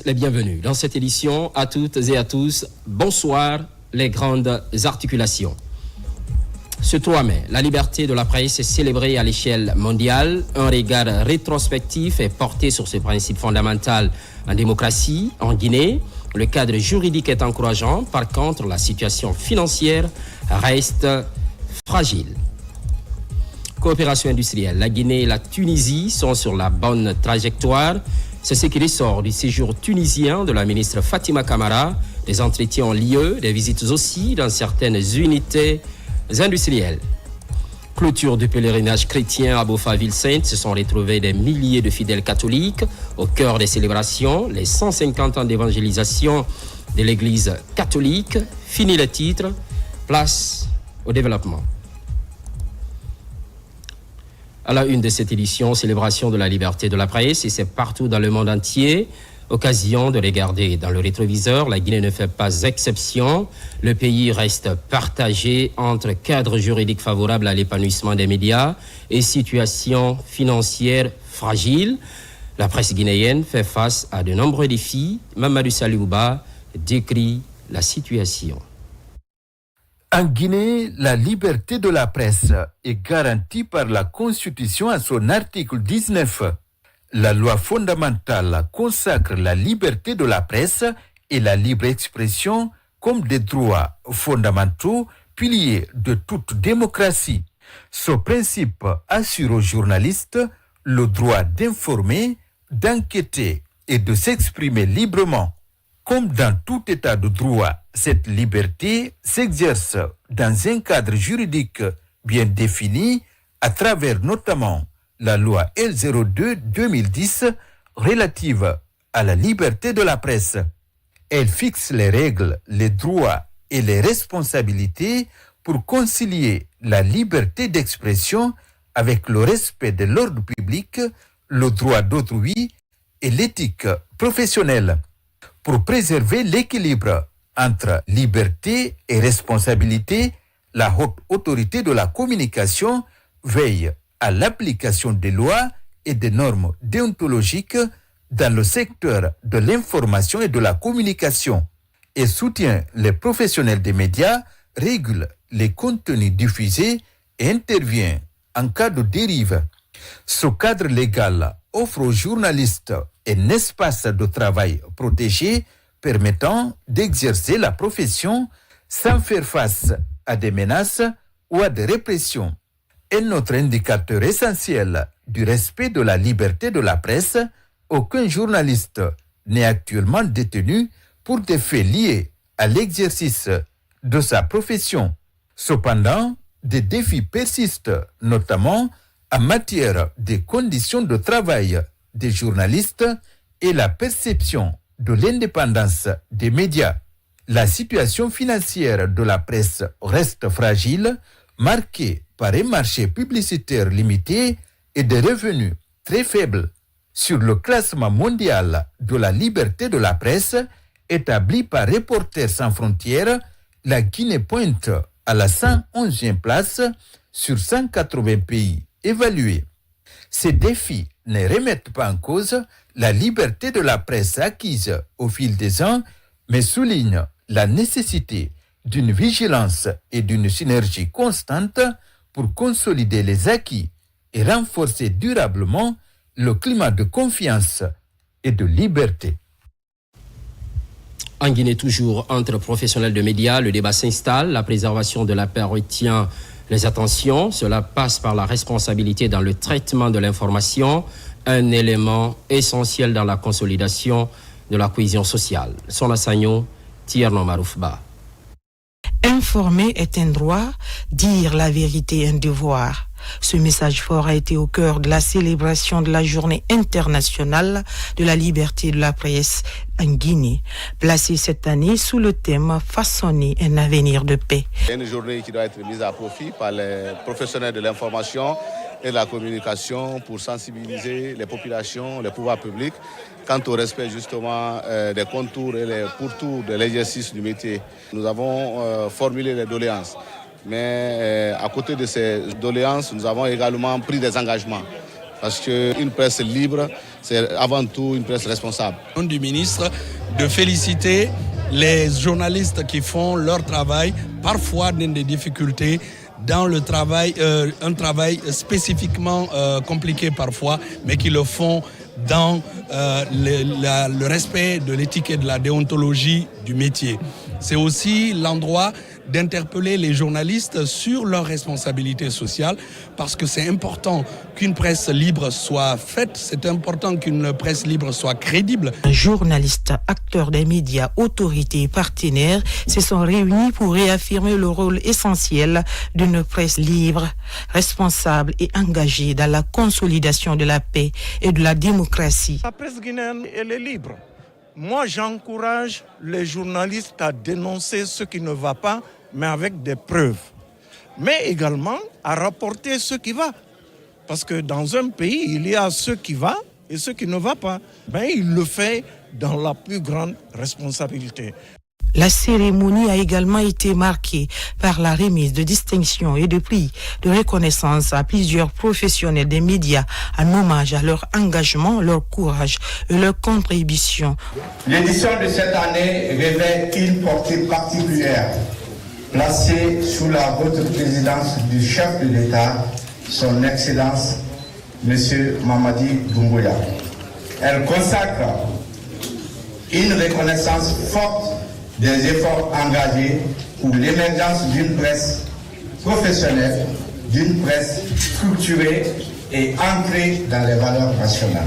les bienvenus dans cette édition. À toutes et à tous, bonsoir, les grandes articulations. Ce 3 mai, la liberté de la presse est célébrée à l'échelle mondiale. Un regard rétrospectif est porté sur ce principe fondamental en démocratie. En Guinée, le cadre juridique est encourageant. Par contre, la situation financière reste fragile. Coopération industrielle. La Guinée et la Tunisie sont sur la bonne trajectoire. C'est ce qui ressort du séjour tunisien de la ministre Fatima Camara. Des entretiens ont lieu, des visites aussi dans certaines unités industrielles. Clôture du pèlerinage chrétien à Bofa-Ville-Sainte, se sont retrouvés des milliers de fidèles catholiques au cœur des célébrations. Les 150 ans d'évangélisation de l'Église catholique. Fini le titre, place au développement. À la une de cette édition, célébration de la liberté de la presse, et c'est partout dans le monde entier. Occasion de regarder dans le rétroviseur, la Guinée ne fait pas exception. Le pays reste partagé entre cadre juridique favorable à l'épanouissement des médias et situation financière fragile. La presse guinéenne fait face à de nombreux défis. Mamadou Saliouba décrit la situation. En Guinée, la liberté de la presse est garantie par la Constitution à son article 19. La loi fondamentale consacre la liberté de la presse et la libre expression comme des droits fondamentaux, piliers de toute démocratie. Ce principe assure aux journalistes le droit d'informer, d'enquêter et de s'exprimer librement. Comme dans tout état de droit, cette liberté s'exerce dans un cadre juridique bien défini à travers notamment la loi L02-2010 relative à la liberté de la presse. Elle fixe les règles, les droits et les responsabilités pour concilier la liberté d'expression avec le respect de l'ordre public, le droit d'autrui et l'éthique professionnelle. Pour préserver l'équilibre entre liberté et responsabilité, la haute autorité de la communication veille à l'application des lois et des normes déontologiques dans le secteur de l'information et de la communication et soutient les professionnels des médias, régule les contenus diffusés et intervient en cas de dérive. Ce cadre légal offre aux journalistes un espace de travail protégé permettant d'exercer la profession sans faire face à des menaces ou à des répressions. Un autre indicateur essentiel du respect de la liberté de la presse, aucun journaliste n'est actuellement détenu pour des faits liés à l'exercice de sa profession. Cependant, des défis persistent, notamment en matière de conditions de travail des journalistes et la perception de l'indépendance des médias. La situation financière de la presse reste fragile, marquée par un marché publicitaire limité et des revenus très faibles. Sur le classement mondial de la liberté de la presse établi par Reporters sans frontières, la Guinée pointe à la 111e place sur 180 pays évalués. Ces défis ne remettent pas en cause la liberté de la presse acquise au fil des ans, mais soulignent la nécessité d'une vigilance et d'une synergie constante pour consolider les acquis et renforcer durablement le climat de confiance et de liberté. En Guinée, toujours entre professionnels de médias, le débat s'installe. La préservation de la paix retient les attentions. Cela passe par la responsabilité dans le traitement de l'information, un élément essentiel dans la consolidation de la cohésion sociale. Son assignon, Tierno Maroufba. Informer est un droit, dire la vérité un devoir. Ce message fort a été au cœur de la célébration de la Journée internationale de la liberté de la presse en Guinée, placée cette année sous le thème « Façonner un avenir de paix ». C'est une journée qui doit être mise à profit par les professionnels de l'information et de la communication pour sensibiliser les populations, les pouvoirs publics quant au respect justement des contours et les pourtours de l'exercice du métier. Nous avons formulé les doléances. Mais à côté de ces doléances, nous avons également pris des engagements. Parce qu'une presse libre, c'est avant tout une presse responsable. Au nom du ministre, de féliciter les journalistes qui font leur travail, parfois dans des difficultés, dans le travail, un travail spécifiquement compliqué parfois, mais qui le font dans le respect de l'éthique et de la déontologie du métier. C'est aussi l'endroit d'interpeller les journalistes sur leurs responsabilités sociales, parce que c'est important qu'une presse libre soit faite, c'est important qu'une presse libre soit crédible. Journalistes, acteurs des médias, autorités et partenaires se sont réunis pour réaffirmer le rôle essentiel d'une presse libre, responsable et engagée dans la consolidation de la paix et de la démocratie. La presse guinéenne, elle est libre. Moi, j'encourage les journalistes à dénoncer ce qui ne va pas, mais avec des preuves. Mais également à rapporter ce qui va. Parce que dans un pays, il y a ce qui va et ce qui ne va pas. Il le fait dans la plus grande responsabilité. La cérémonie a également été marquée par la remise de distinctions et de prix de reconnaissance à plusieurs professionnels des médias en hommage à leur engagement, leur courage et leur contribution. L'édition de cette année revêt une portée particulière, placée sous la haute présidence du chef de l'État, son Excellence, M. Mamadi Doumbouya. Elle consacre une reconnaissance forte des efforts engagés pour l'émergence d'une presse professionnelle, d'une presse structurée et ancrée dans les valeurs nationales.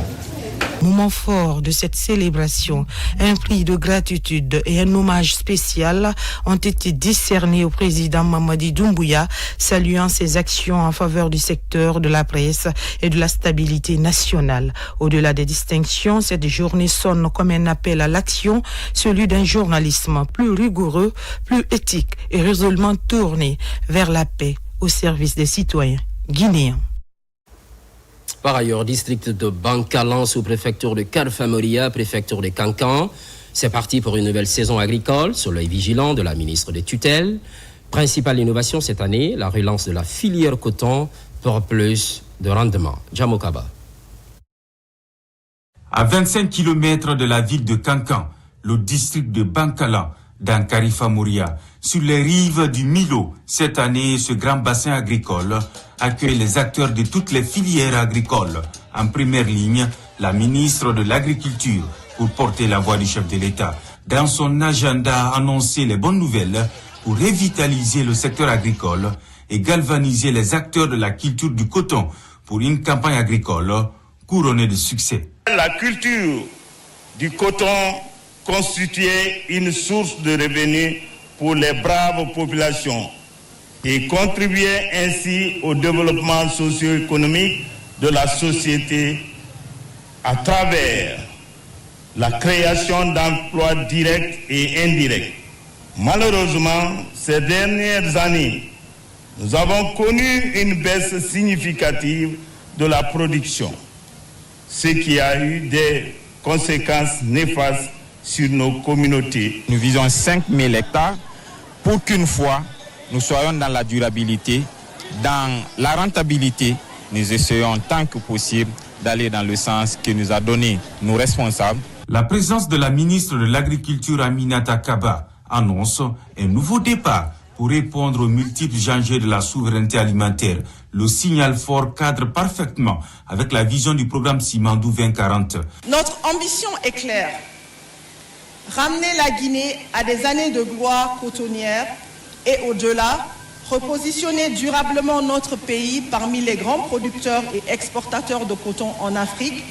Moment fort de cette célébration, un prix de gratitude et un hommage spécial ont été décernés au président Mamadi Doumbouya, saluant ses actions en faveur du secteur de la presse et de la stabilité nationale. Au-delà des distinctions, cette journée sonne comme un appel à l'action, celui d'un journalisme plus rigoureux, plus éthique et résolument tourné vers la paix au service des citoyens guinéens. Par ailleurs, district de Bankalan, sous-préfecture de Karfamoria, préfecture de Kankan. C'est parti pour une nouvelle saison agricole, sous l'œil vigilant de la ministre des tutelles. Principale innovation cette année, la relance de la filière coton pour plus de rendement. Jamokaba. À 25 km de la ville de Kankan, le district de Bankalan, dans Karfamoria, sur les rives du Milo, cette année, ce grand bassin agricole accueille les acteurs de toutes les filières agricoles. En première ligne, la ministre de l'Agriculture pour porter la voix du chef de l'État. Dans son agenda, annoncer les bonnes nouvelles pour revitaliser le secteur agricole et galvaniser les acteurs de la culture du coton pour une campagne agricole couronnée de succès. La culture du coton constituait une source de revenus pour les braves populations et contribuait ainsi au développement socio-économique de la société à travers la création d'emplois directs et indirects. Malheureusement, ces dernières années, nous avons connu une baisse significative de la production, ce qui a eu des conséquences néfastes sur nos communautés. Nous visons 5 000 hectares pour qu'une fois, nous soyons dans la durabilité, dans la rentabilité. Nous essayons tant que possible d'aller dans le sens que nous a donné nos responsables. La présence de la ministre de l'Agriculture Aminata Kaba annonce un nouveau départ pour répondre aux multiples enjeux de la souveraineté alimentaire. Le signal fort cadre parfaitement avec la vision du programme Simandou 2040. Notre ambition est claire. Ramener la Guinée à des années de gloire cotonnière et au-delà, repositionner durablement notre pays parmi les grands producteurs et exportateurs de coton en Afrique,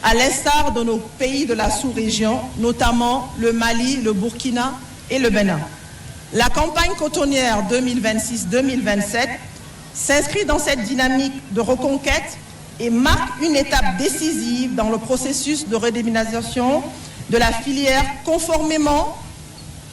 à l'instar de nos pays de la sous-région, notamment le Mali, le Burkina et le Bénin. La campagne cotonnière 2026-2027 s'inscrit dans cette dynamique de reconquête et marque une étape décisive dans le processus de redynamisation de la filière conformément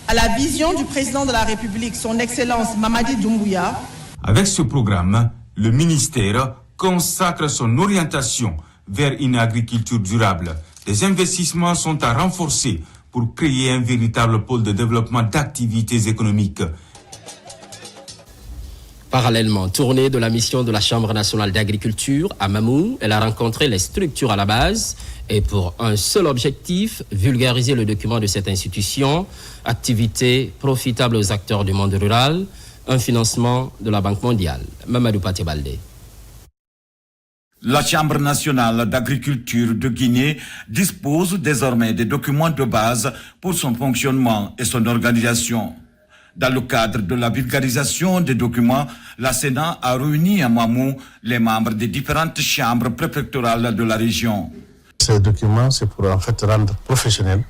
à la vision du président de la République, son Excellence Mamadi Doumbouya. Avec ce programme, le ministère consacre son orientation vers une agriculture durable. Des investissements sont à renforcer pour créer un véritable pôle de développement d'activités économiques. Parallèlement, tournée de la mission de la Chambre nationale d'agriculture à Mamou, elle a rencontré les structures à la base et pour un seul objectif, vulgariser le document de cette institution, activité profitable aux acteurs du monde rural, un financement de la Banque mondiale. Mamadou Paté-Baldé. La Chambre nationale d'agriculture de Guinée dispose désormais des documents de base pour son fonctionnement et son organisation. Dans le cadre de la vulgarisation des documents, la Sénat a réuni à Mamou les membres des différentes chambres préfectorales de la région. Ce document, c'est pour en fait rendre professionnel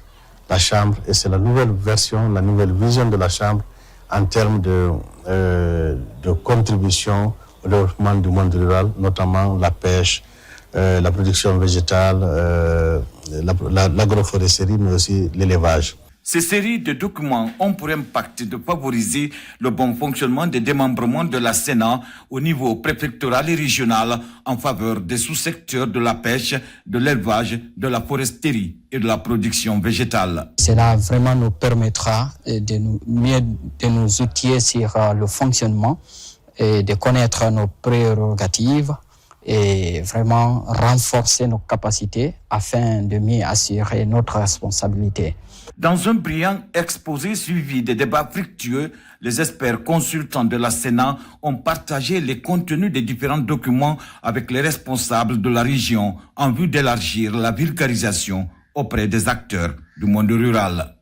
la Chambre et c'est la nouvelle version, la nouvelle vision de la Chambre en termes de contribution au développement du monde rural, notamment la pêche, la production végétale, l'agroforesterie, mais aussi l'élevage. Ces séries de documents ont pour impact de favoriser le bon fonctionnement des démembrements de la Sénat au niveau préfectoral et régional en faveur des sous-secteurs de la pêche, de l'élevage, de la foresterie et de la production végétale. Cela vraiment nous permettra de nous outiller sur le fonctionnement et de connaître nos prérogatives et vraiment renforcer nos capacités afin de mieux assurer notre responsabilité. Dans un brillant exposé suivi des débats fructueux, les experts consultants de la Sénat ont partagé les contenus des différents documents avec les responsables de la région en vue d'élargir la vulgarisation auprès des acteurs du monde rural.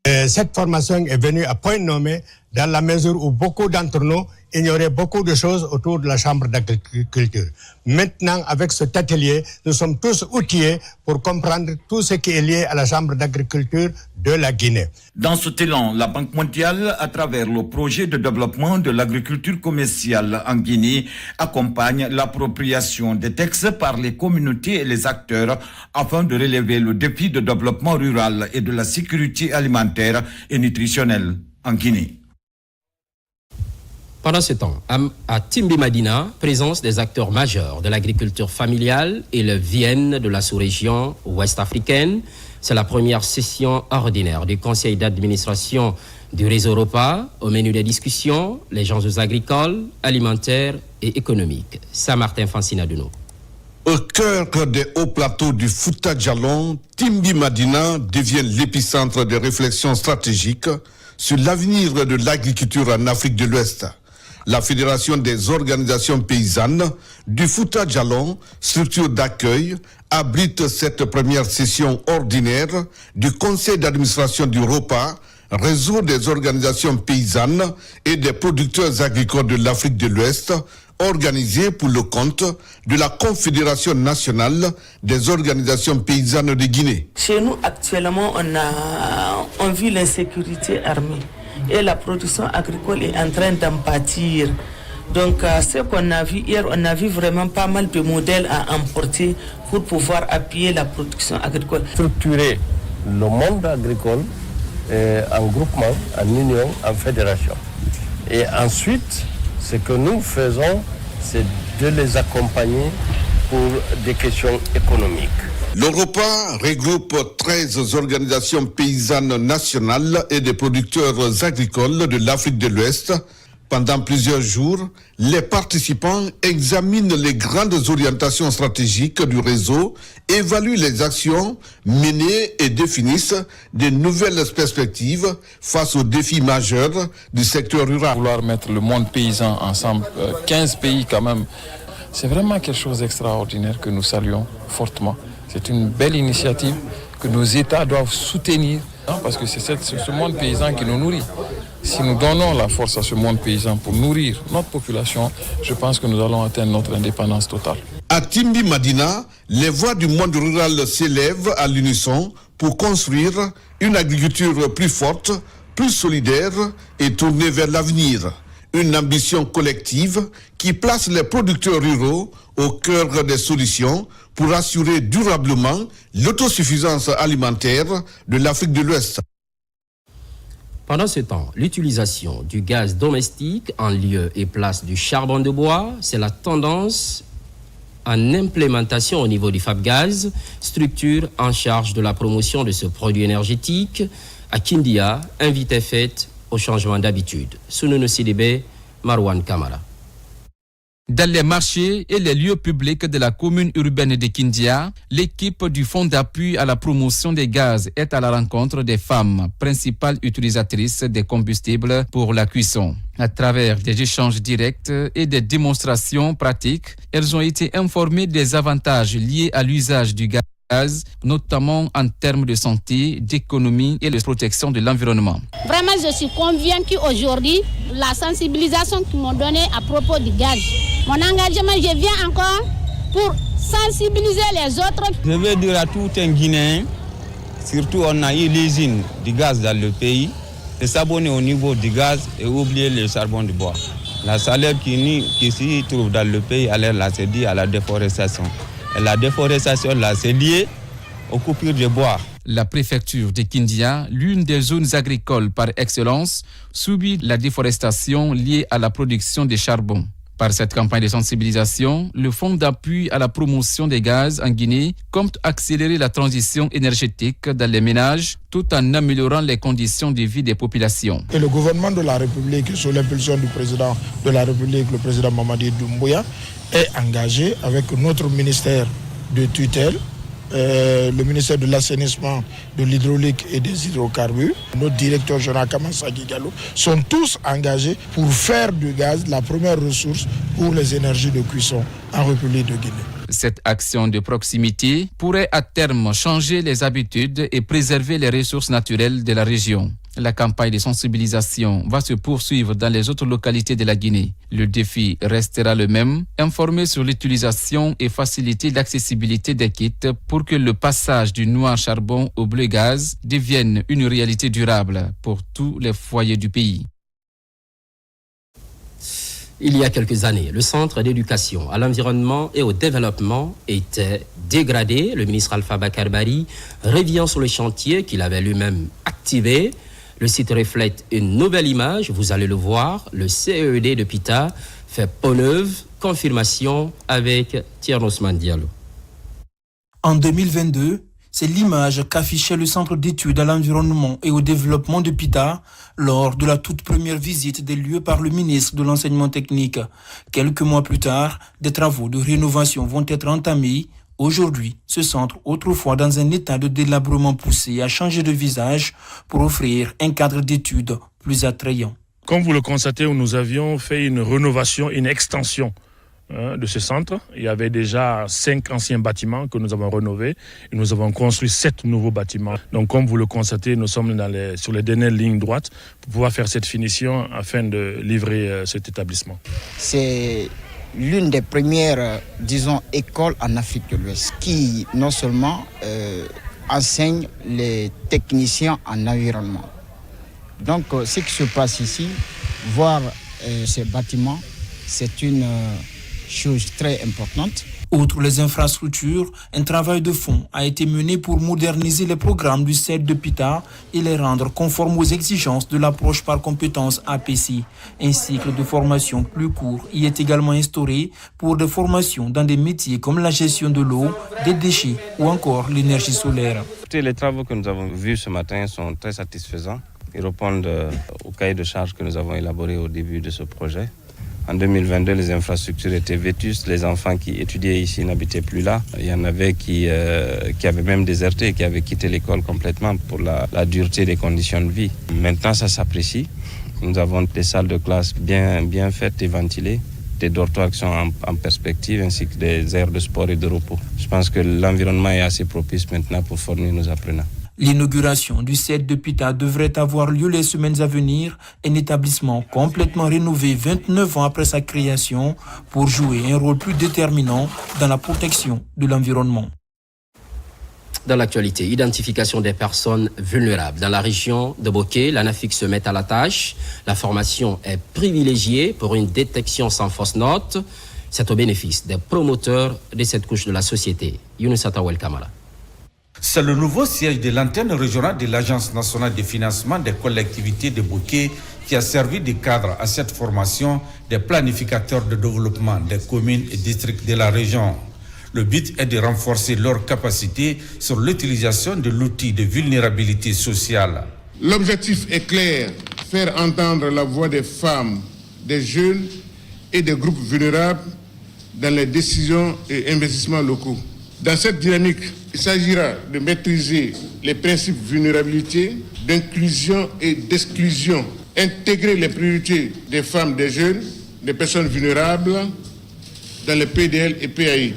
Cette formation est venue à point nommé dans la mesure où beaucoup d'entre nous ignoraient beaucoup de choses autour de la Chambre d'agriculture. Maintenant, avec cet atelier, nous sommes tous outillés pour comprendre tout ce qui est lié à la Chambre d'agriculture de la Guinée. Dans cet élan, la Banque mondiale, à travers le projet de développement de l'agriculture commerciale en Guinée, accompagne l'appropriation des textes par les communautés et les acteurs afin de relever le défi de développement rural et de la sécurité alimentaire et nutritionnelle en Guinée. Pendant ce temps, à Timbi Madina, présence des acteurs majeurs de l'agriculture familiale et le viennent de la sous-région ouest africaine. C'est la première session ordinaire du conseil d'administration du réseau Europa. Au menu des discussions, les enjeux agricoles, alimentaires et économiques. Saint-Martin Fancinaduno. Au cœur des hauts plateaux du Fouta Djallon, Timbi Madina devient l'épicentre de réflexions stratégiques sur l'avenir de l'agriculture en Afrique de l'Ouest. La Fédération des organisations paysannes du Fouta Djallon, structure d'accueil, abrite cette première session ordinaire du conseil d'administration du ROPA, réseau des organisations paysannes et des producteurs agricoles de l'Afrique de l'Ouest, organisé pour le compte de la Confédération nationale des organisations paysannes de Guinée. Chez nous, actuellement, on vit l'insécurité armée et la production agricole est en train d'en pâtir. Donc, ce qu'on a vu hier, on a vu vraiment pas mal de modèles à emporter pour pouvoir appuyer la production agricole. Structurer le monde agricole en groupement, en union, en fédération. Et ensuite, ce que nous faisons, c'est de les accompagner pour des questions économiques. L'Europa regroupe 13 organisations paysannes nationales et des producteurs agricoles de l'Afrique de l'Ouest. Pendant plusieurs jours, les participants examinent les grandes orientations stratégiques du réseau, évaluent les actions menées et définissent de nouvelles perspectives face aux défis majeurs du secteur rural. Vouloir mettre le monde paysan ensemble, 15 pays quand même, c'est vraiment quelque chose d'extraordinaire que nous saluons fortement. C'est une belle initiative que nos États doivent soutenir parce que c'est ce monde paysan qui nous nourrit. Si nous donnons la force à ce monde paysan pour nourrir notre population, je pense que nous allons atteindre notre indépendance totale. À Timbi Madina, les voix du monde rural s'élèvent à l'unisson pour construire une agriculture plus forte, plus solidaire et tournée vers l'avenir. Une ambition collective qui place les producteurs ruraux au cœur des solutions pour assurer durablement l'autosuffisance alimentaire de l'Afrique de l'Ouest. Pendant ce temps, l'utilisation du gaz domestique en lieu et place du charbon de bois, c'est la tendance en implémentation au niveau du FABGaz, structure en charge de la promotion de ce produit énergétique. À Kindia, invité fait au changement d'habitude. Sounou Sidibé, Marwan Kamara. Dans les marchés et les lieux publics de la commune urbaine de Kindia, l'équipe du Fonds d'appui à la promotion des gaz est à la rencontre des femmes, principales utilisatrices des combustibles pour la cuisson. À travers des échanges directs et des démonstrations pratiques, elles ont été informées des avantages liés à l'usage du gaz, notamment en termes de santé, d'économie et de protection de l'environnement. Vraiment, je suis convaincue aujourd'hui la sensibilisation qu'ils m'ont donnée à propos du gaz. Mon engagement, je viens encore pour sensibiliser les autres. Je veux dire à tout un Guinéen, surtout on a eu l'usine du gaz dans le pays, de s'abonner au niveau du gaz et oublier le charbon du bois. La chaleur qui s'y trouve dans le pays, alors là, c'est dû à la déforestation. Et la déforestation, là, c'est lié aux coupures de bois. La préfecture de Kindia, l'une des zones agricoles par excellence, subit la déforestation liée à la production de charbon. Par cette campagne de sensibilisation, le Fonds d'appui à la promotion des gaz en Guinée compte accélérer la transition énergétique dans les ménages tout en améliorant les conditions de vie des populations. Et le gouvernement de la République, sous l'impulsion du président de la République, le président Mamadi Doumbouya, est engagé avec notre ministère de tutelle, le ministère de l'assainissement, de l'hydraulique et des hydrocarbures, notre directeur général Kamassa Diallo, sont tous engagés pour faire du gaz la première ressource pour les énergies de cuisson en République de Guinée. Cette action de proximité pourrait à terme changer les habitudes et préserver les ressources naturelles de la région. La campagne de sensibilisation va se poursuivre dans les autres localités de la Guinée. Le défi restera le même, informer sur l'utilisation et faciliter l'accessibilité des kits pour que le passage du noir charbon au bleu gaz devienne une réalité durable pour tous les foyers du pays. Il y a quelques années, le centre d'éducation à l'environnement et au développement était dégradé. Le ministre Alpha Bakar Bari revient sur le chantier qu'il avait lui-même activé. Le site reflète une nouvelle image, vous allez le voir. Le CED de Pita fait peau neuve, confirmation avec Thierry Ousmane Diallo. En 2022, c'est l'image qu'affichait le Centre d'études à l'environnement et au développement de Pita lors de la toute première visite des lieux par le ministre de l'Enseignement technique. Quelques mois plus tard, des travaux de rénovation vont être entamés. Aujourd'hui, ce centre, autrefois dans un état de délabrement poussé, a changé de visage pour offrir un cadre d'études plus attrayant. Comme vous le constatez, nous avions fait une rénovation, une extension de ce centre. Il y avait déjà 5 anciens bâtiments que nous avons rénovés et nous avons construit 7 nouveaux bâtiments. Donc comme vous le constatez, nous sommes sur les dernières lignes droites pour pouvoir faire cette finition afin de livrer cet établissement. C'est l'une des premières, écoles en Afrique de l'Ouest qui non seulement enseigne les techniciens en environnement. Donc ce qui se passe ici, voir ces bâtiments, c'est une chose très importante. Outre les infrastructures, un travail de fond a été mené pour moderniser les programmes du CED de Pita et les rendre conformes aux exigences de l'approche par compétences APC. Un cycle de formation plus court y est également instauré pour des formations dans des métiers comme la gestion de l'eau, des déchets ou encore l'énergie solaire. Les travaux que nous avons vus ce matin sont très satisfaisants. Ils répondent au cahier de charges que nous avons élaboré au début de ce projet. En 2022, les infrastructures étaient vétustes. Les enfants qui étudiaient ici n'habitaient plus là. Il y en avait qui avaient même déserté, qui avaient quitté l'école complètement pour la dureté des conditions de vie. Maintenant, ça s'apprécie. Nous avons des salles de classe bien faites et ventilées, des dortoirs qui sont en perspective, ainsi que des aires de sport et de repos. Je pense que l'environnement est assez propice maintenant pour former nos apprenants. L'inauguration du CED de Pita devrait avoir lieu les semaines à venir, un établissement complètement rénové 29 ans après sa création pour jouer un rôle plus déterminant dans la protection de l'environnement. Dans l'actualité, identification des personnes vulnérables. Dans la région de Bokeh, l'ANAFIC se met à la tâche. La formation est privilégiée pour une détection sans fausse note. C'est au bénéfice des promoteurs de cette couche de la société. Younous Atawel Kamara. C'est le nouveau siège de l'antenne régionale de l'Agence nationale de financement des collectivités de Bokeh qui a servi de cadre à cette formation des planificateurs de développement des communes et districts de la région. Le but est de renforcer leur capacité sur l'utilisation de l'outil de vulnérabilité sociale. L'objectif est clair, faire entendre la voix des femmes, des jeunes et des groupes vulnérables dans les décisions et investissements locaux. Dans cette dynamique, il s'agira de maîtriser les principes de vulnérabilité, d'inclusion et d'exclusion, intégrer les priorités des femmes, des jeunes, des personnes vulnérables dans les PDL et PAI.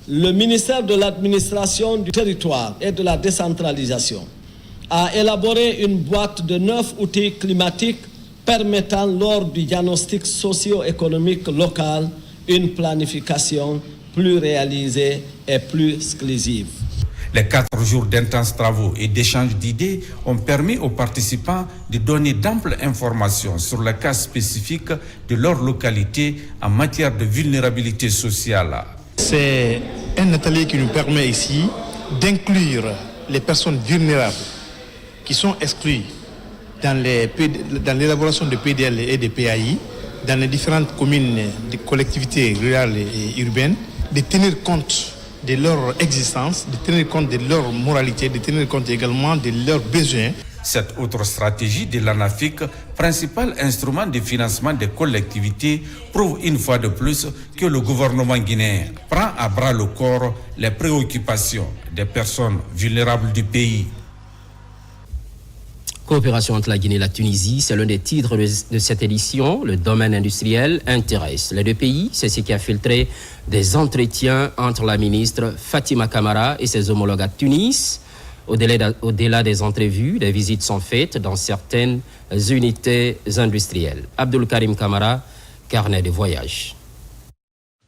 Le ministère de l'Administration du Territoire et de la Décentralisation a élaboré une boîte de 9 outils climatiques permettant, lors du diagnostic socio-économique local, une planification plus réalisée et plus exclusive. Les 4 jours d'intenses travaux et d'échanges d'idées ont permis aux participants de donner d'amples informations sur le cas spécifique de leur localité en matière de vulnérabilité sociale. C'est un atelier qui nous permet ici d'inclure les personnes vulnérables qui sont exclues dans l'élaboration de PDL et de PAI, dans les différentes communes, des collectivités rurales et urbaines, de tenir compte de leur existence, de tenir compte de leur moralité, de tenir compte également de leurs besoins. Cette autre stratégie de l'ANAFIC, principal instrument de financement des collectivités, prouve une fois de plus que le gouvernement guinéen prend à bras le corps les préoccupations des personnes vulnérables du pays. Coopération entre la Guinée et la Tunisie, c'est l'un des titres de cette édition. Le domaine industriel intéresse les deux pays. C'est ce qui a filtré des entretiens entre la ministre Fatima Camara et ses homologues à Tunis. Au-delà des entrevues, des visites sont faites dans certaines unités industrielles. Abdul Karim Camara, carnet de voyage.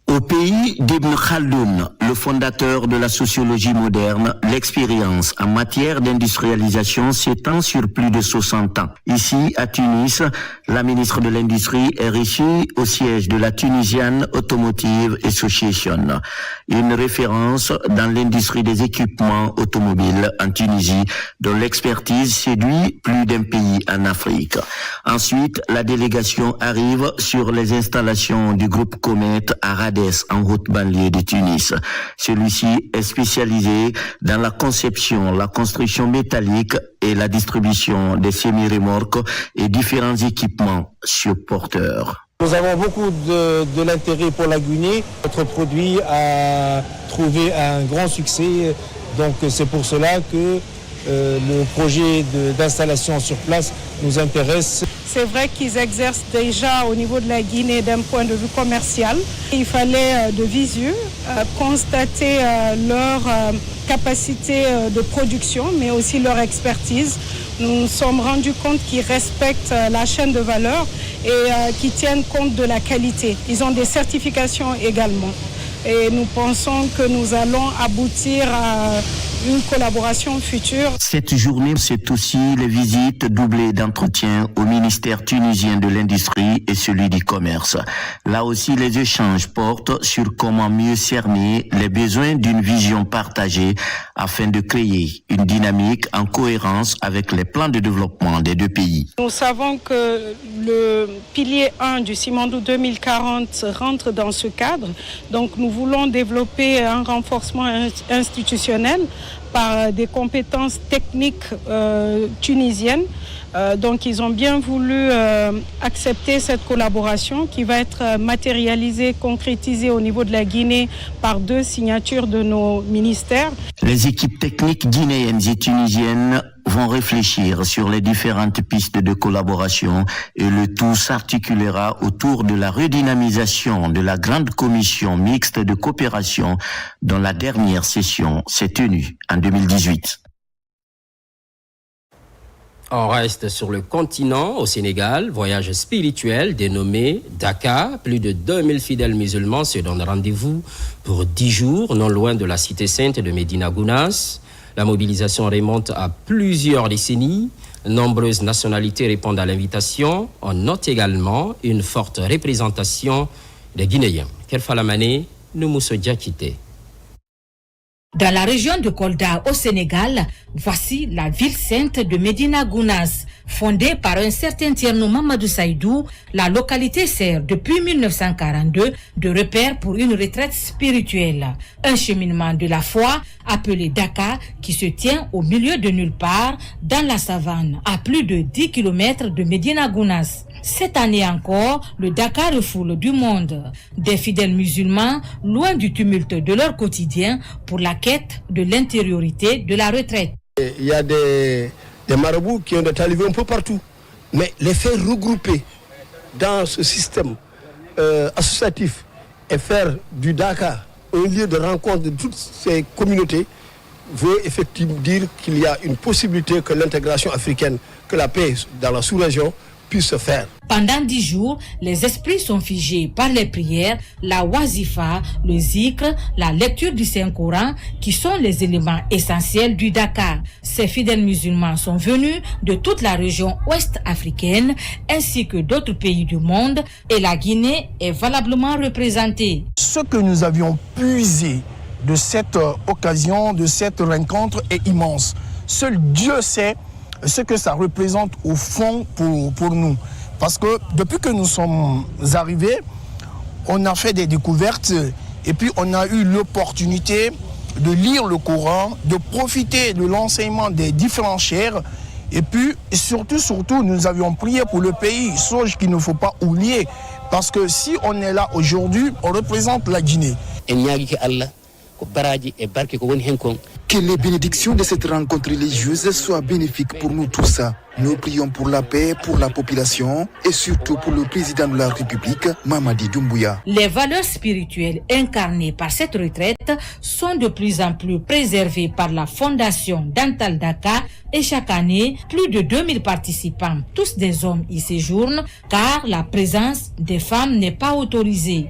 Au pays d'Ibn Khaldoun, le fondateur de la sociologie moderne, l'expérience en matière d'industrialisation s'étend sur plus de 60 ans. Ici, à Tunis, la ministre de l'Industrie est reçue au siège de la Tunisian Automotive Association, une référence dans l'industrie des équipements automobiles en Tunisie, dont l'expertise séduit plus d'un pays en Afrique. Ensuite, la délégation arrive sur les installations du groupe Comet à Radès, en haute banlieue de Tunis. Celui-ci est spécialisé dans la conception, la construction métallique et la distribution des semi-remorques et différents équipements supporteurs. Nous avons beaucoup de l'intérêt pour la Guinée. Notre produit a trouvé un grand succès, donc c'est pour cela que le projet d'installation sur place nous intéresse. C'est vrai qu'ils exercent déjà au niveau de la Guinée d'un point de vue commercial. Il fallait de visu constater leur capacité de production, mais aussi leur expertise. Nous nous sommes rendus compte qu'ils respectent la chaîne de valeur et qu'ils tiennent compte de la qualité. Ils ont des certifications également. Et nous pensons que nous allons aboutir à une collaboration future. Cette journée, c'est aussi les visites doublées d'entretien au ministère tunisien de l'Industrie et celui du Commerce. Là aussi, les échanges portent sur comment mieux cerner les besoins d'une vision partagée afin de créer une dynamique en cohérence avec les plans de développement des deux pays. Nous savons que le pilier 1 du Simandou 2040 rentre dans ce cadre. Donc nous voulons développer un renforcement institutionnel par des compétences techniques tunisiennes. Donc ils ont bien voulu accepter cette collaboration qui va être matérialisée, concrétisée au niveau de la Guinée par 2 signatures de nos ministères. Les équipes techniques guinéennes et tunisiennes vont réfléchir sur les différentes pistes de collaboration et le tout s'articulera autour de la redynamisation de la grande commission mixte de coopération dont la dernière session s'est tenue en 2018. On reste sur le continent, au Sénégal, voyage spirituel dénommé Dakar. Plus de 2000 fidèles musulmans se donnent rendez-vous pour 10 jours, non loin de la cité sainte de Médina Gounass. La mobilisation remonte à plusieurs décennies. Nombreuses nationalités répondent à l'invitation. On note également une forte représentation des Guinéens. Kerfa Lamane, Noumousso Diakité. Dans la région de Kolda, au Sénégal, voici la ville sainte de Médina Gounass. Fondée par un certain Tierno Mamadou Saïdou, la localité sert depuis 1942 de repère pour une retraite spirituelle. Un cheminement de la foi appelé Dakar qui se tient au milieu de nulle part dans la savane, à plus de 10 km de Médina Gounass. Cette année encore, le Dakar refoule du monde. Des fidèles musulmans, loin du tumulte de leur quotidien, pour la quête de l'intériorité de la retraite. Il y a des marabouts qui ont des talibans un peu partout. Mais les faire regrouper dans ce système associatif et faire du Dakar un lieu de rencontre de toutes ces communautés veut effectivement dire qu'il y a une possibilité que l'intégration africaine, que la paix dans la sous-région puisse se faire. Pendant 10 jours, les esprits sont figés par les prières, la wazifa, le zikr, la lecture du Saint-Coran, qui sont les éléments essentiels du Dakar. Ces fidèles musulmans sont venus de toute la région ouest africaine, ainsi que d'autres pays du monde, et la Guinée est valablement représentée. Ce que nous avions puisé de cette occasion, de cette rencontre est immense. Seul Dieu sait ce que ça représente au fond pour nous. Parce que depuis que nous sommes arrivés, on a fait des découvertes et puis on a eu l'opportunité de lire le Coran, de profiter de l'enseignement des différents chers. Et puis surtout, nous avions prié pour le pays, chose qu'il ne faut pas oublier. Parce que si on est là aujourd'hui, on représente la Guinée. Que les bénédictions de cette rencontre religieuse soient bénéfiques pour nous tous. Nous prions pour la paix, pour la population et surtout pour le président de la République, Mamadi Doumbouya. Les valeurs spirituelles incarnées par cette retraite sont de plus en plus préservées par la fondation Dantal Dakar et chaque année, plus de 2000 participants, tous des hommes, y séjournent car la présence des femmes n'est pas autorisée.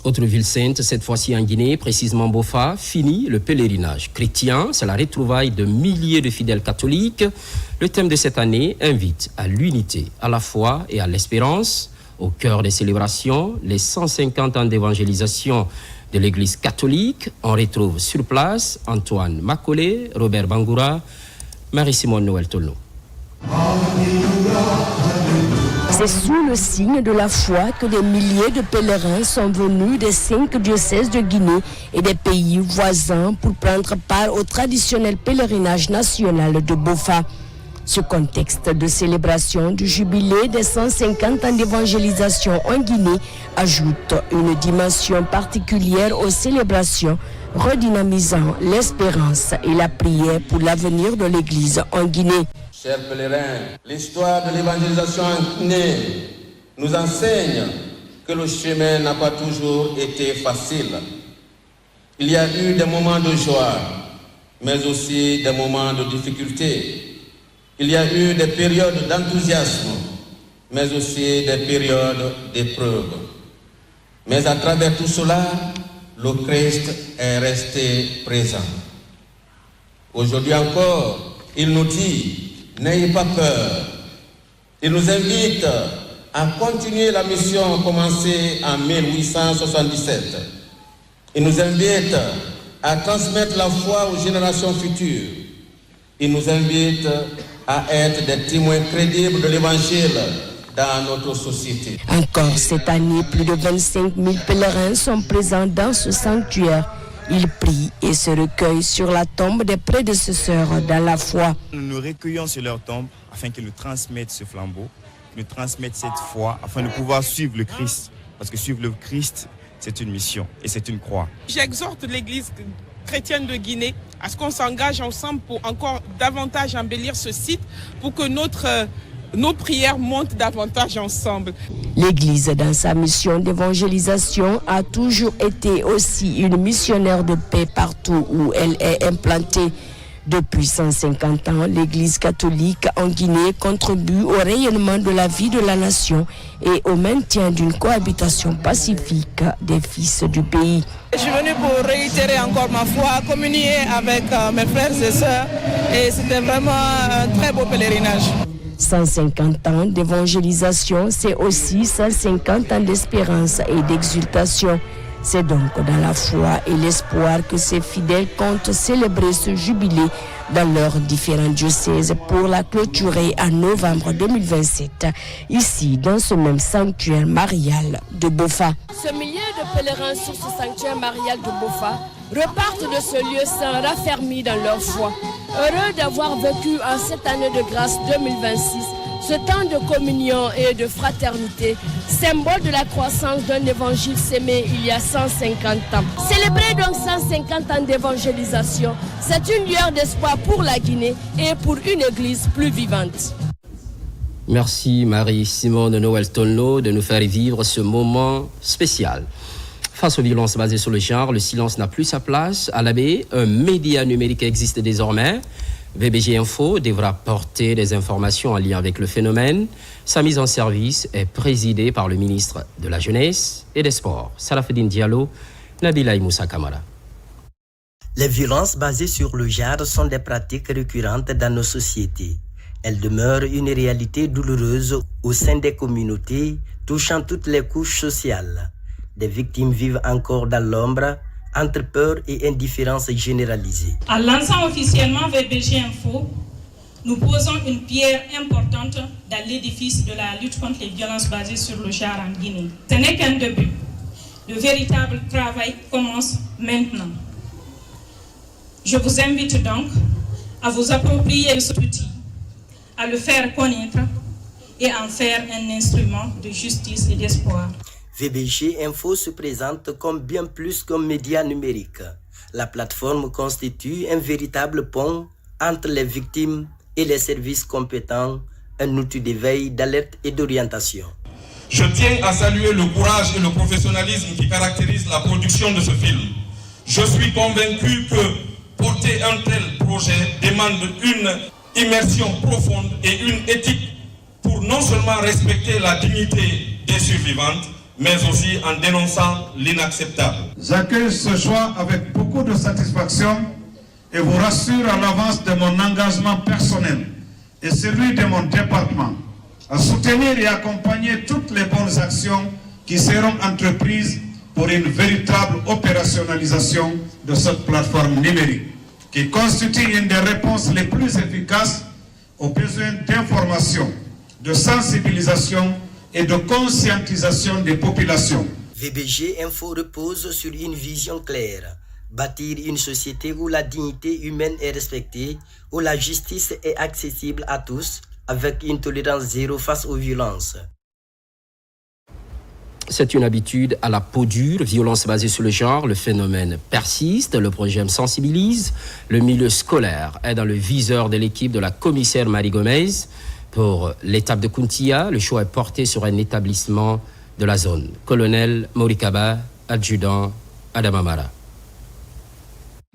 Autre ville sainte, cette fois-ci en Guinée, précisément Bofa, finit le pèlerinage chrétien. C'est la retrouvaille de milliers de fidèles catholiques. Le thème de cette année invite à l'unité, à la foi et à l'espérance. Au cœur des célébrations, les 150 ans d'évangélisation de l'Église catholique. On retrouve sur place Antoine Macolé, Robert Bangoura, Marie-Simone Noël Tolno. C'est sous le signe de la foi que des milliers de pèlerins sont venus des 5 diocèses de Guinée et des pays voisins pour prendre part au traditionnel pèlerinage national de Bofa. Ce contexte de célébration du jubilé des 150 ans d'évangélisation en Guinée ajoute une dimension particulière aux célébrations, redynamisant l'espérance et la prière pour l'avenir de l'Église en Guinée. Chers pèlerins, l'histoire de l'évangélisation en Guinée nous enseigne que le chemin n'a pas toujours été facile. Il y a eu des moments de joie, mais aussi des moments de difficulté. Il y a eu des périodes d'enthousiasme, mais aussi des périodes d'épreuve. Mais à travers tout cela, le Christ est resté présent. Aujourd'hui encore, il nous dit: n'ayez pas peur. Il nous invite à continuer la mission commencée en 1877. Il nous invite à transmettre la foi aux générations futures. Il nous invite à être des témoins crédibles de l'Évangile dans notre société. Encore cette année, plus de 25 000 pèlerins sont présents dans ce sanctuaire. Ils prient et se recueillent sur la tombe des prédécesseurs dans la foi. Nous nous recueillons sur leur tombe afin qu'ils nous transmettent ce flambeau, qu'ils nous transmettent cette foi afin de pouvoir suivre le Christ. Parce que suivre le Christ, c'est une mission et c'est une croix. J'exhorte l'Église chrétienne de Guinée à ce qu'on s'engage ensemble pour encore davantage embellir ce site pour que nos prières montent davantage ensemble. L'Église, dans sa mission d'évangélisation, a toujours été aussi une missionnaire de paix partout où elle est implantée. Depuis 150 ans, l'Église catholique en Guinée contribue au rayonnement de la vie de la nation et au maintien d'une cohabitation pacifique des fils du pays. Je suis venue pour réitérer encore ma foi, communier avec mes frères et sœurs, et c'était vraiment un très beau pèlerinage. 150 ans d'évangélisation, c'est aussi 150 ans d'espérance et d'exultation. C'est donc dans la foi et l'espoir que ces fidèles comptent célébrer ce jubilé dans leurs différents diocèses pour la clôturer en novembre 2027, ici dans ce même sanctuaire marial de Bofa. Ce millier de pèlerins sur ce sanctuaire marial de Bofa repartent de ce lieu saint raffermis dans leur foi, heureux d'avoir vécu en cette année de grâce 2026 Ce temps de communion et de fraternité, symbole de la croissance d'un évangile sémé il y a 150 ans. Célébrer donc 150 ans d'évangélisation, c'est une lueur d'espoir pour la Guinée et pour une église plus vivante. Merci Marie-Simone Noël Tonneau de nous faire vivre ce moment spécial. Face aux violences basées sur le genre, le silence n'a plus sa place. À l'abbé, un média numérique existe désormais. VBG Info devra porter des informations en lien avec le phénomène. Sa mise en service est présidée par le ministre de la Jeunesse et des Sports, Sarafedine Diallo, Nabila Moussa Kamara. Les violences basées sur le genre sont des pratiques récurrentes dans nos sociétés. Elles demeurent une réalité douloureuse au sein des communautés, touchant toutes les couches sociales. Des victimes vivent encore dans l'ombre, entre peur et indifférence généralisée. En lançant officiellement VBG Info, nous posons une pierre importante dans l'édifice de la lutte contre les violences basées sur le genre en Guinée. Ce n'est qu'un début. Le véritable travail commence maintenant. Je vous invite donc à vous approprier cet outil, à le faire connaître et à en faire un instrument de justice et d'espoir. VBG Info se présente comme bien plus qu'un média numérique. La plateforme constitue un véritable pont entre les victimes et les services compétents, un outil d'éveil, d'alerte et d'orientation. Je tiens à saluer le courage et le professionnalisme qui caractérisent la production de ce film. Je suis convaincu que porter un tel projet demande une immersion profonde et une éthique pour non seulement respecter la dignité des survivantes, mais aussi en dénonçant l'inacceptable. J'accueille ce choix avec beaucoup de satisfaction et vous rassure à l'avance de mon engagement personnel et celui de mon département à soutenir et accompagner toutes les bonnes actions qui seront entreprises pour une véritable opérationnalisation de cette plateforme numérique, qui constitue une des réponses les plus efficaces aux besoins d'information, de sensibilisation et de conscientisation des populations. VBG Info repose sur une vision claire, bâtir une société où la dignité humaine est respectée, où la justice est accessible à tous, avec une tolérance zéro face aux violences. C'est une habitude à la peau dure, violence basée sur le genre, le phénomène persiste, le projet sensibilise, le milieu scolaire est dans le viseur de l'équipe de la commissaire Marie Gomez. Pour l'étape de Kuntia, le choix est porté sur un établissement de la zone. Colonel Morikaba, adjudant Adamamara.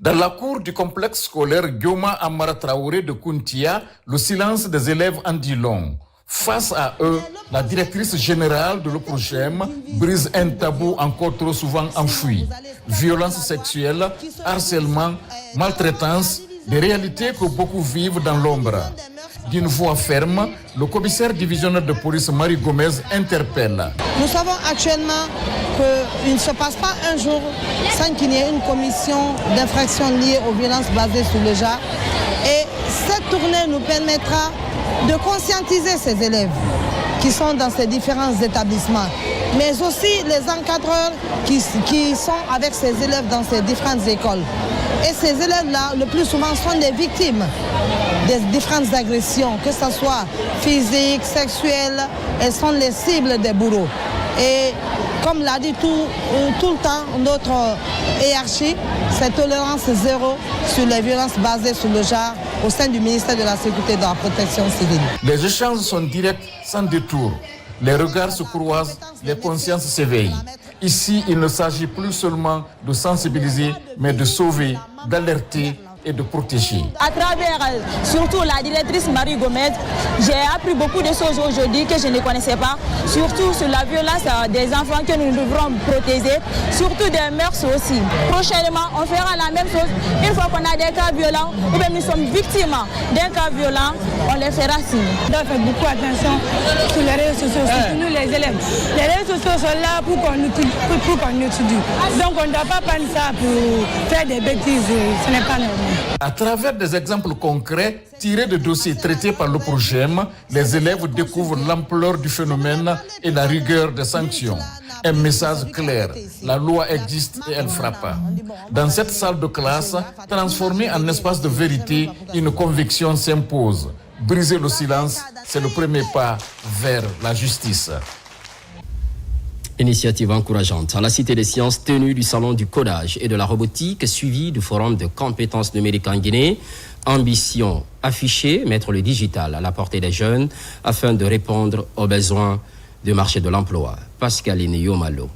Dans la cour du complexe scolaire Guillaume Amara Traoré de Kuntia, le silence des élèves en dit long. Face à eux, la directrice générale de l'OPROGEM brise un tabou encore trop souvent enfoui. Violence sexuelle, harcèlement, maltraitance, des réalités que beaucoup vivent dans l'ombre. D'une voix ferme, le commissaire divisionnaire de police Marie Gomez interpelle. Nous savons actuellement qu'il ne se passe pas un jour sans qu'il y ait une commission d'infraction liée aux violences basées sur le genre. Et cette tournée nous permettra de conscientiser ces élèves qui sont dans ces différents établissements, mais aussi les encadreurs qui sont avec ces élèves dans ces différentes écoles. Et ces élèves-là, le plus souvent, sont des victimes des différentes agressions, que ce soit physiques, sexuelles, elles sont les cibles des bourreaux. Et comme l'a dit tout le temps notre hiérarchie, c'est tolérance zéro sur les violences basées sur le genre au sein du ministère de la Sécurité et de la Protection civile. Les échanges sont directs, sans détour. Les regards se croisent, les consciences s'éveillent. Ici, il ne s'agit plus seulement de sensibiliser, mais de sauver, d'alerter et de protéger. À travers surtout la directrice Marie Gomez, j'ai appris beaucoup de choses aujourd'hui que je ne connaissais pas, surtout sur la violence des enfants que nous devrons protéger, surtout des mœurs aussi. Prochainement, on fera la même chose. Une fois qu'on a des cas violents, ou bien nous sommes victimes d'un cas violent, on les fera signe. On doit faire beaucoup attention sur les réseaux sociaux, surtout nous les élèves. Les réseaux sociaux sont là pour qu'on étudie. Donc on ne doit pas prendre ça pour faire des bêtises, ce n'est pas normal. À travers des exemples concrets tirés de dossiers traités par le PROGEM, les élèves découvrent l'ampleur du phénomène et la rigueur des sanctions. Un message clair, la loi existe et elle frappe. Dans cette salle de classe, transformée en espace de vérité, une conviction s'impose. briser le silence, c'est le premier pas vers la justice. Initiative encourageante à la Cité des Sciences, tenue du Salon du codage et de la robotique, suivi du Forum de compétences numériques en Guinée. Ambition affichée, mettre le digital à la portée des jeunes afin de répondre aux besoins du marché de l'emploi. Pascaline Yomalo.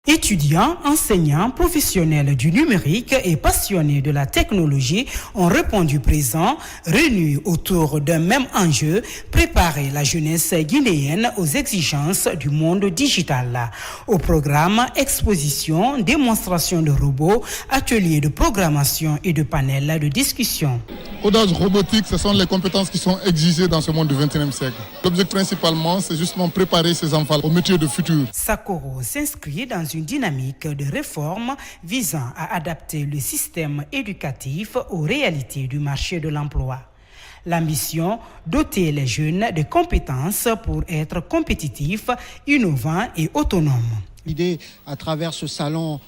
Étudiants, enseignants, professionnels du numérique et passionnés de la technologie ont répondu présent, réunis autour d'un même enjeu, préparer la jeunesse guinéenne aux exigences du monde digital. Au programme, exposition, démonstration de robots, ateliers de programmation et de panels de discussion. Codage robotique, ce sont les compétences qui sont exigées dans ce monde du XXIe siècle. L'objectif principalement, c'est justement préparer ces enfants au métier de futur. Sakoro s'inscrit dans une dynamique de réforme visant à adapter le système éducatif aux réalités du marché de l'emploi. L'ambition, doter les jeunes de compétences pour être compétitifs, innovants et autonomes. L'idée, à travers ce salon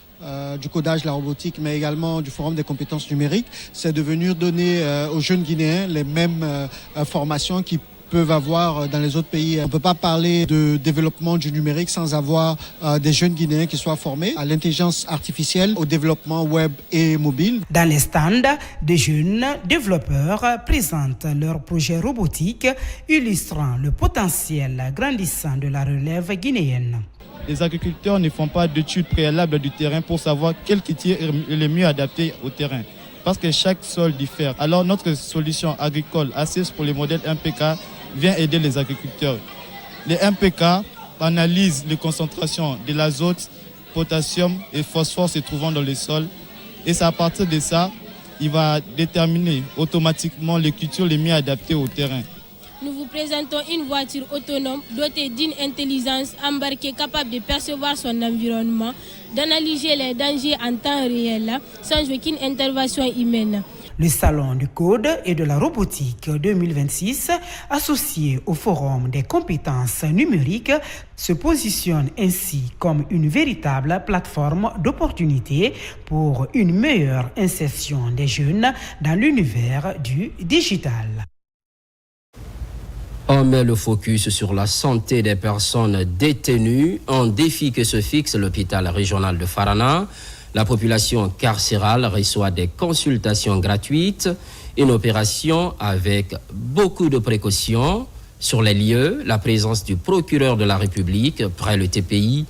du codage, la robotique, mais également du forum des compétences numériques, c'est de venir donner aux jeunes Guinéens les mêmes formations qu'ils peuvent avoir dans les autres pays. On ne peut pas parler de développement du numérique sans avoir des jeunes Guinéens qui soient formés à l'intelligence artificielle, au développement web et mobile. Dans les stands, des jeunes développeurs présentent leurs projets robotiques, illustrant le potentiel grandissant de la relève guinéenne. Les agriculteurs ne font pas d'études préalables du terrain pour savoir quel culture est le mieux adapté au terrain. Parce que chaque sol diffère. Alors notre solution agricole assise pour les modèles MPK vient aider les agriculteurs. Les MPK analysent les concentrations de l'azote, potassium et phosphore se trouvant dans les sols. Et c'est à partir de ça, il va déterminer automatiquement les cultures les mieux adaptées au terrain. Nous vous présentons une voiture autonome dotée d'une intelligence embarquée capable de percevoir son environnement, d'analyser les dangers en temps réel sans aucune intervention humaine. Le Salon du Code et de la Robotique 2026, associé au Forum des compétences numériques, se positionne ainsi comme une véritable plateforme d'opportunités pour une meilleure insertion des jeunes dans l'univers du digital. On met le focus sur la santé des personnes détenues, un défi que se fixe l'hôpital régional de Farana. La population carcérale reçoit des consultations gratuites, une opération avec beaucoup de précautions. Sur les lieux, la présence du procureur de la République près le TPI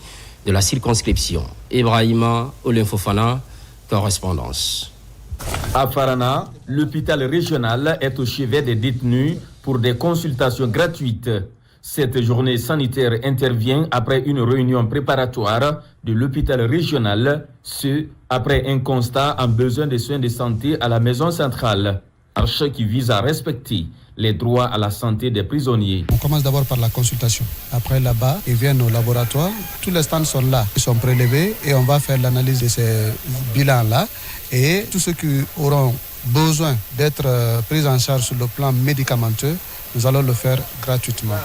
de la circonscription. Ibrahima Olinfofana, correspondance. À Farana, l'hôpital régional est au chevet des détenus pour des consultations gratuites. Cette journée sanitaire intervient après une réunion préparatoire de l'hôpital régional, ce après un constat en besoin de soins de santé à la maison centrale, marche qui vise à respecter les droits à la santé des prisonniers. On commence d'abord par la consultation. Après là-bas, ils viennent au laboratoire. Tous les stands sont là. Ils sont prélevés et on va faire l'analyse de ces bilans-là. Et tous ceux qui auront besoin d'être pris en charge sur le plan médicamenteux, nous allons le faire gratuitement.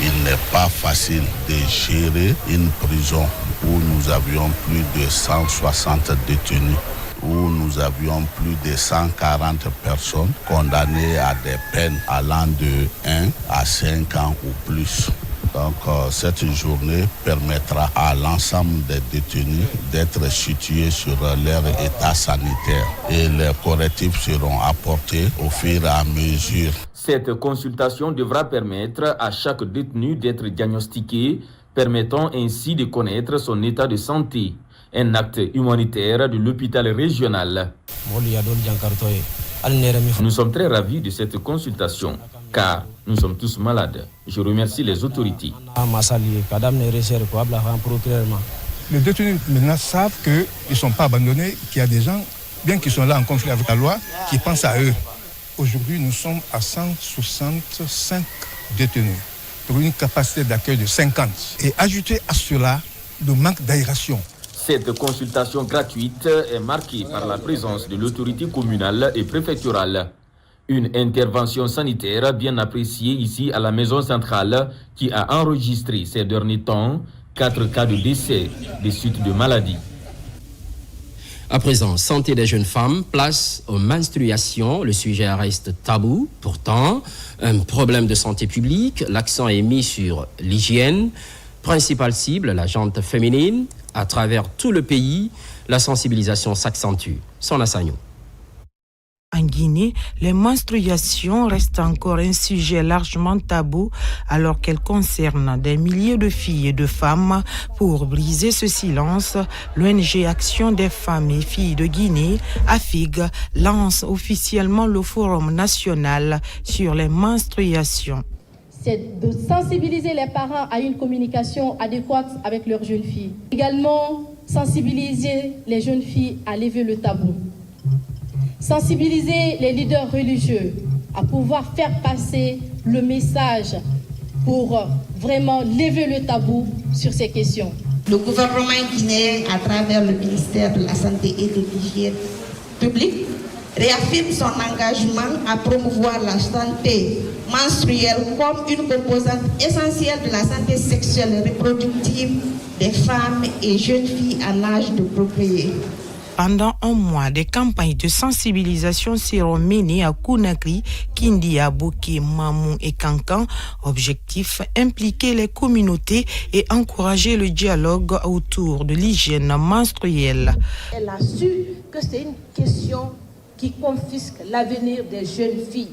Il n'est pas facile de gérer une prison où nous avions plus de 160 détenus, où nous avions plus de 140 personnes condamnées à des peines allant de 1 à 5 ans ou plus. Donc cette journée permettra à l'ensemble des détenus d'être situés sur leur état sanitaire et les correctifs seront apportés au fur et à mesure. Cette consultation devra permettre à chaque détenu d'être diagnostiqué, permettant ainsi de connaître son état de santé. Un acte humanitaire de l'hôpital régional. Nous sommes très ravis de cette consultation, car nous sommes tous malades. Je remercie les autorités. Les détenus maintenant savent qu'ils ne sont pas abandonnés, qu'il y a des gens, bien qu'ils soient là en conflit avec la loi, qui pensent à eux. Aujourd'hui, nous sommes à 165 détenus pour une capacité d'accueil de 50. Et ajouter à cela le manque d'aération. Cette consultation gratuite est marquée par la présence de l'autorité communale et préfectorale. Une intervention sanitaire bien appréciée ici à la maison centrale qui a enregistré ces derniers temps 4 cas de décès des suites de maladies. À présent, santé des jeunes femmes, place aux menstruations. Le sujet reste tabou. Pourtant, un problème de santé publique. L'accent est mis sur l'hygiène. Principale cible, la jante féminine. À travers tout le pays, la sensibilisation s'accentue. Son assaillon. En Guinée, les menstruations restent encore un sujet largement tabou alors qu'elles concernent des milliers de filles et de femmes. Pour briser ce silence, l'ONG Action des femmes et filles de Guinée, AFIG, lance officiellement le Forum national sur les menstruations. C'est de sensibiliser les parents à une communication adéquate avec leurs jeunes filles. Également, sensibiliser les jeunes filles à lever le tabou. Sensibiliser les leaders religieux à pouvoir faire passer le message pour vraiment lever le tabou sur ces questions. Le gouvernement guinéen, à travers le ministère de la Santé et de l'Hygiène publique, réaffirme son engagement à promouvoir la santé menstruelle comme une composante essentielle de la santé sexuelle et reproductive des femmes et jeunes filles en âge de procréer. Pendant un mois, des campagnes de sensibilisation seront menées à Conakry, Kindia, Bouké, Mamou et Kankan. Objectif, impliquer les communautés et encourager le dialogue autour de l'hygiène menstruelle. Elle a su que c'est une question qui confisque l'avenir des jeunes filles.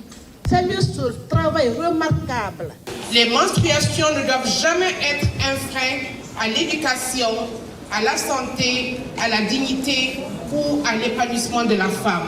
Salut ce travail remarquable. Les menstruations ne doivent jamais être un frein à l'éducation, à la santé, à la dignité ou à l'épanouissement de la femme.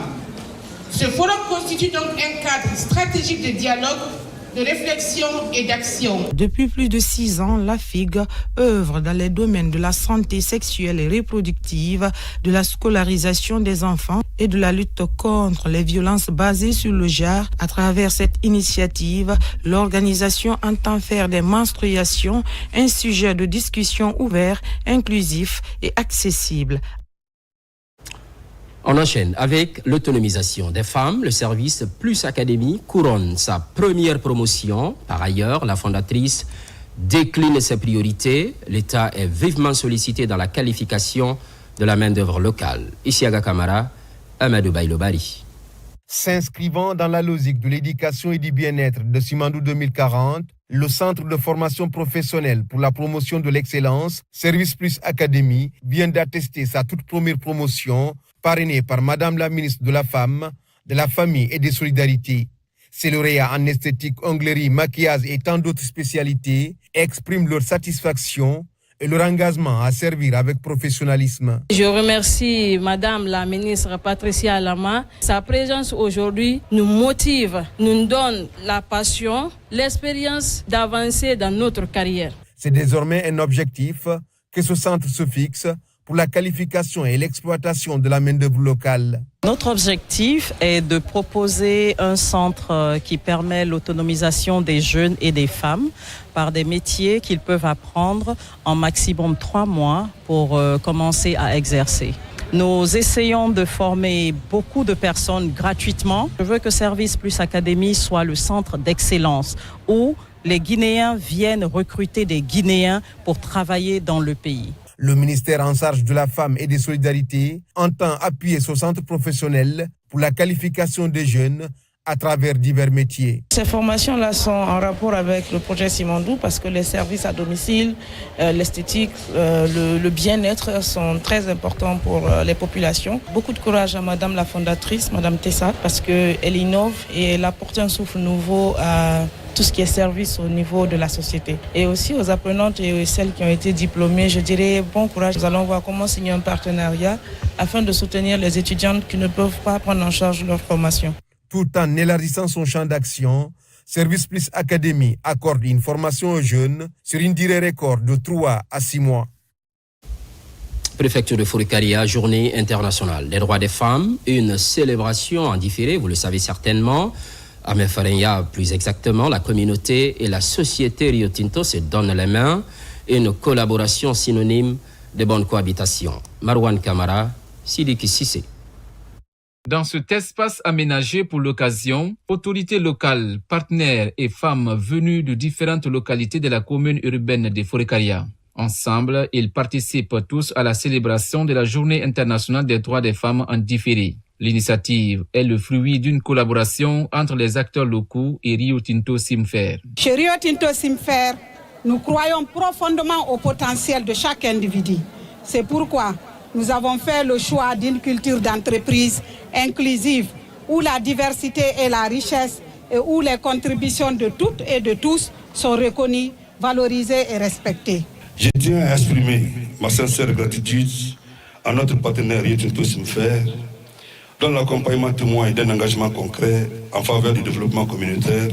Ce forum constitue donc un cadre stratégique de dialogue, de réflexion et d'action. Depuis plus de 6 ans, la FIG œuvre dans les domaines de la santé sexuelle et reproductive, de la scolarisation des enfants et de la lutte contre les violences basées sur le genre. À travers cette initiative, l'organisation entend faire des menstruations un sujet de discussion ouvert, inclusif et accessible. On enchaîne avec l'autonomisation des femmes. Le service Plus Académie couronne sa première promotion. Par ailleurs, la fondatrice décline ses priorités. L'État est vivement sollicité dans la qualification de la main-d'œuvre locale. Isiaga Kamara, Amadou Bailobari. S'inscrivant dans la logique de l'éducation et du bien-être de Simandou 2040, le Centre de formation professionnelle pour la promotion de l'excellence, Service Plus Académie, vient d'attester sa toute première promotion, parrainée par Madame la ministre de la Femme, de la Famille et des Solidarités. Ces lauréats en esthétique, onglerie, maquillage et tant d'autres spécialités expriment leur satisfaction et leur engagement à servir avec professionnalisme. Je remercie Madame la ministre Patricia Alama. Sa présence aujourd'hui nous motive, nous donne la passion, l'expérience d'avancer dans notre carrière. C'est désormais un objectif que ce centre se fixe pour la qualification et l'exploitation de la main-d'œuvre locale. Notre objectif est de proposer un centre qui permet l'autonomisation des jeunes et des femmes par des métiers qu'ils peuvent apprendre en maximum 3 mois pour commencer à exercer. Nous essayons de former beaucoup de personnes gratuitement. Je veux que Service Plus Académie soit le centre d'excellence où les Guinéens viennent recruter des Guinéens pour travailler dans le pays. Le ministère en charge de la femme et des solidarités entend appuyer ce centre professionnel pour la qualification des jeunes à travers divers métiers. Ces formations-là sont en rapport avec le projet Simandou parce que les services à domicile, l'esthétique, le bien-être sont très importants pour les populations. Beaucoup de courage à Madame la fondatrice, Madame Tessa, parce qu'elle innove et elle apporte un souffle nouveau à tout ce qui est service au niveau de la société. Et aussi aux apprenantes et celles qui ont été diplômées, je dirais bon courage. Nous allons voir comment signer un partenariat afin de soutenir les étudiantes qui ne peuvent pas prendre en charge leur formation. Tout en élargissant son champ d'action, Service Plus Académie accorde une formation aux jeunes sur une durée record de 3 à 6 mois. Préfecture de Fourikaria, journée internationale des droits des femmes, une célébration en différé, vous le savez certainement. À Mefarenya, plus exactement, la communauté et la société Rio Tinto se donnent les mains et une collaboration synonyme de bonne cohabitation. Marwan Kamara, Sidiki Sissé. Dans cet espace aménagé pour l'occasion, autorités locales, partenaires et femmes venues de différentes localités de la commune urbaine de Fourikaria Ensemble, ils participent tous à la célébration de la Journée internationale des droits des femmes en différé. L'initiative est le fruit d'une collaboration entre les acteurs locaux et Rio Tinto Simfer. Chez Rio Tinto Simfer, nous croyons profondément au potentiel de chaque individu. C'est pourquoi nous avons fait le choix d'une culture d'entreprise inclusive où la diversité est la richesse et où les contributions de toutes et de tous sont reconnues, valorisées et respectées. Je tiens à exprimer ma sincère gratitude à notre partenaire Rio Tinto Simfer dans l'accompagnement témoin d'un engagement concret en faveur du développement communautaire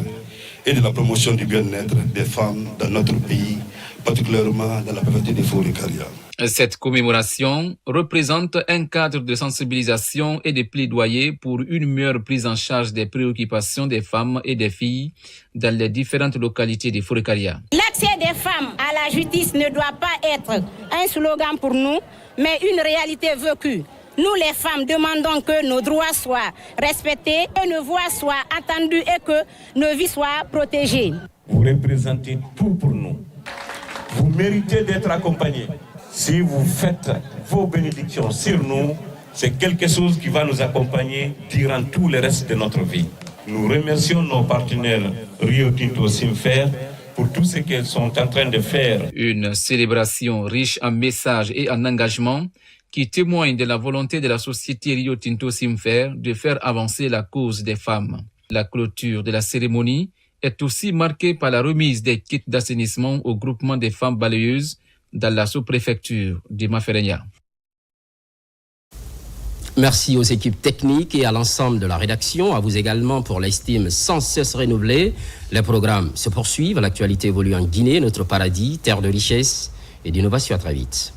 et de la promotion du bien-être des femmes dans notre pays, particulièrement dans la préfecture des Forêts-Caria. Cette commémoration représente un cadre de sensibilisation et de plaidoyer pour une meilleure prise en charge des préoccupations des femmes et des filles dans les différentes localités des Forêts-Caria. L'accès des femmes à la justice ne doit pas être un slogan pour nous, mais une réalité vécue. Nous, les femmes, demandons que nos droits soient respectés, que nos voix soient entendues et que nos vies soient protégées. Vous représentez tout pour nous. Vous méritez d'être accompagnés. Si vous faites vos bénédictions sur nous, c'est quelque chose qui va nous accompagner durant tout le reste de notre vie. Nous remercions nos partenaires Rio Tinto Simfer pour tout ce qu'elles sont en train de faire. Une célébration riche en messages et en engagement qui témoigne de la volonté de la société Rio Tinto Simfer de faire avancer la cause des femmes. La clôture de la cérémonie est aussi marquée par la remise des kits d'assainissement au groupement des femmes balayeuses dans la sous-préfecture de Mafereña. Merci aux équipes techniques et à l'ensemble de la rédaction, à vous également pour l'estime sans cesse renouvelée. Les programmes se poursuivent, l'actualité évolue en Guinée, notre paradis, terre de richesse et d'innovation. À très vite.